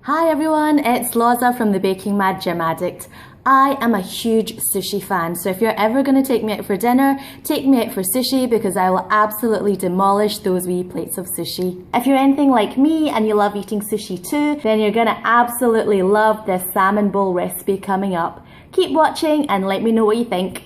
Hi everyone, it's Loza from the Bakingmadgymaddict. I am a huge sushi fan, so if you're ever going to take me out for dinner, take me out for sushi because I will absolutely demolish those wee plates of sushi. If you're anything like me and you love eating sushi too, then you're going to absolutely love this salmon bowl recipe coming up. Keep watching and let me know what you think.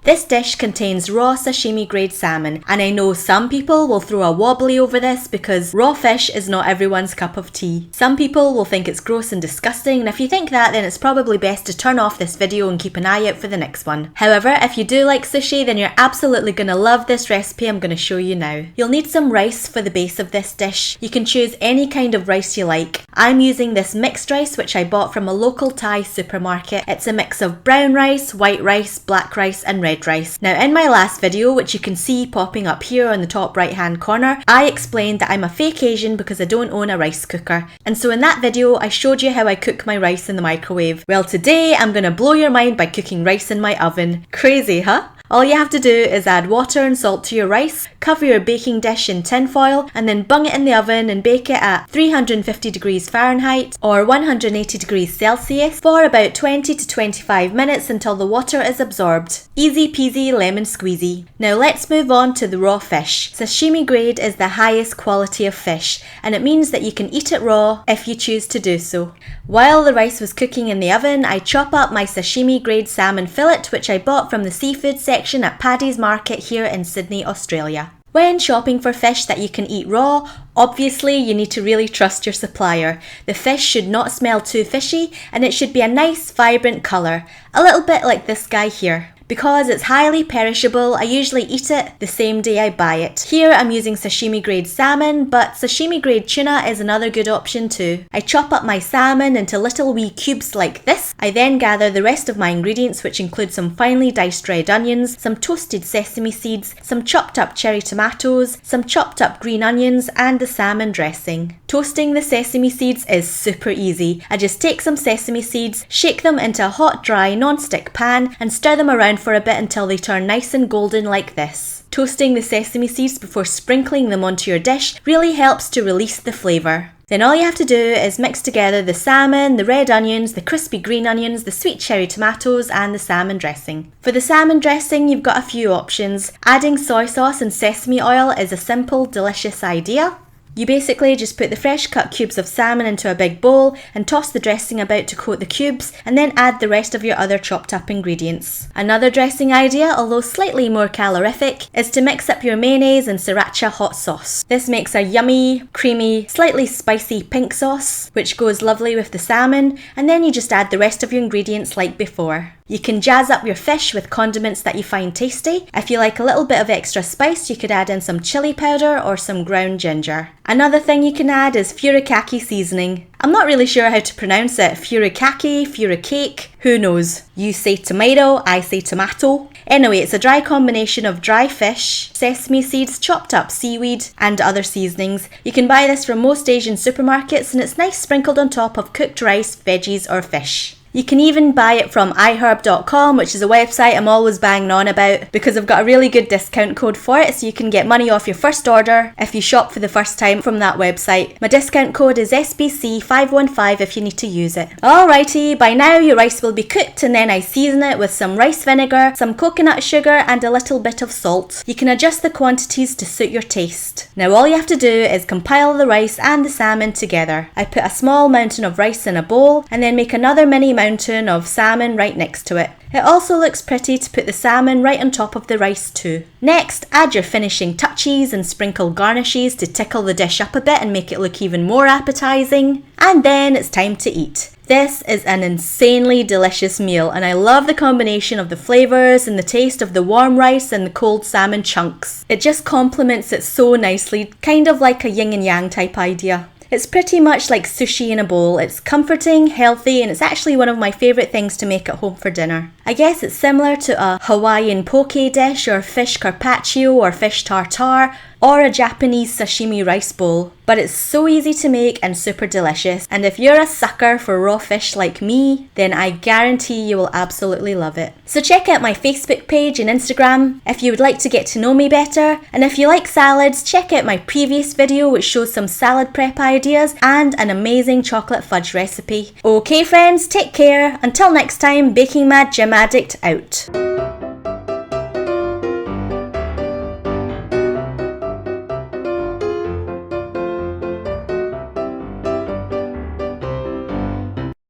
This dish contains raw sashimi grade salmon, and I know some people will throw a wobbly over this because raw fish is not everyone's cup of tea. Some people will think it's gross and disgusting, and if you think that, then it's probably best to turn off this video and keep an eye out for the next one. However, if you do like sushi, then you're absolutely going to love this recipe I'm going to show you now. You'll need some rice for the base of this dish. You can choose any kind of rice you like. I'm using this mixed rice which I bought from a local Thai supermarket. It's a mix of brown rice, white rice, black rice and red rice. Now in my last video, which you can see popping up here on the top right hand corner, I explained that I'm a fake Asian because I don't own a rice cooker. And so in that video, I showed you how I cook my rice in the microwave. Well, today I'm gonna blow your mind by cooking rice in my oven. Crazy, huh? All you have to do is add water and salt to your rice, cover your baking dish in tin foil, and then bung it in the oven and bake it at 350 degrees Fahrenheit or 180 degrees Celsius for about 20 to 25 minutes until the water is absorbed. Easy peasy lemon squeezy. Now let's move on to the raw fish. Sashimi grade is the highest quality of fish, and it means that you can eat it raw if you choose to do so. While the rice was cooking in the oven, I chop up my sashimi grade salmon fillet, which I bought from the seafood section at Paddy's Market here in Sydney, Australia. When shopping for fish that you can eat raw, obviously you need to really trust your supplier. The fish should not smell too fishy, and it should be a nice vibrant colour, a little bit like this guy here. Because it's highly perishable, I usually eat it the same day I buy it. Here I'm using sashimi grade salmon, but sashimi grade tuna is another good option too. I chop up my salmon into little wee cubes like this. I then gather the rest of my ingredients, which include some finely diced red onions, some toasted sesame seeds, some chopped up cherry tomatoes, some chopped up green onions, and the salmon dressing. Toasting the sesame seeds is super easy. I just take some sesame seeds, shake them into a hot dry non-stick pan, and stir them around for a bit until they turn nice and golden like this. Toasting the sesame seeds before sprinkling them onto your dish really helps to release the flavour. Then all you have to do is mix together the salmon, the red onions, the crispy green onions, the sweet cherry tomatoes and the salmon dressing. For the salmon dressing, you've got a few options. Adding soy sauce and sesame oil is a simple, delicious idea. You basically just put the fresh cut cubes of salmon into a big bowl and toss the dressing about to coat the cubes, and then add the rest of your other chopped up ingredients. Another dressing idea, although slightly more calorific, is to mix up your mayonnaise and sriracha hot sauce. This makes a yummy, creamy, slightly spicy pink sauce, which goes lovely with the salmon, and then you just add the rest of your ingredients like before. You can jazz up your fish with condiments that you find tasty. If you like a little bit of extra spice, you could add in some chili powder or some ground ginger. Another thing you can add is furikake seasoning. I'm not really sure how to pronounce it. Furikake, furikake, who knows? You say tomato, I say tomato. Anyway, it's a dry combination of dry fish, sesame seeds, chopped up seaweed, and other seasonings. You can buy this from most Asian supermarkets, and it's nice sprinkled on top of cooked rice, veggies, or fish. You can even buy it from iherb.com, which is a website I'm always banging on about because I've got a really good discount code for it, so you can get money off your first order if you shop for the first time from that website. My discount code is SBC515 if you need to use it. Alrighty, by now your rice will be cooked, and then I season it with some rice vinegar, some coconut sugar and a little bit of salt. You can adjust the quantities to suit your taste. Now all you have to do is compile the rice and the salmon together. I put a small mountain of rice in a bowl and then make another mini mountain of salmon right next to it. It also looks pretty to put the salmon right on top of the rice too. Next, add your finishing touches and sprinkle garnishes to tickle the dish up a bit and make it look even more appetising. And then it's time to eat. This is an insanely delicious meal, and I love the combination of the flavours and the taste of the warm rice and the cold salmon chunks. It just complements it so nicely, kind of like a yin and yang type idea. It's pretty much like sushi in a bowl. It's comforting, healthy, and it's actually one of my favourite things to make at home for dinner. I guess it's similar to a Hawaiian poke dish or fish carpaccio or fish tartare. or a Japanese sashimi rice bowl. But it's so easy to make and super delicious, and if you're a sucker for raw fish like me, then I guarantee you will absolutely love it. So check out my Facebook page and Instagram if you would like to get to know me better, and if you like salads, check out my previous video which shows some salad prep ideas and an amazing chocolate fudge recipe. Okay friends, take care. Until next time, Baking Mad Gym Addict out.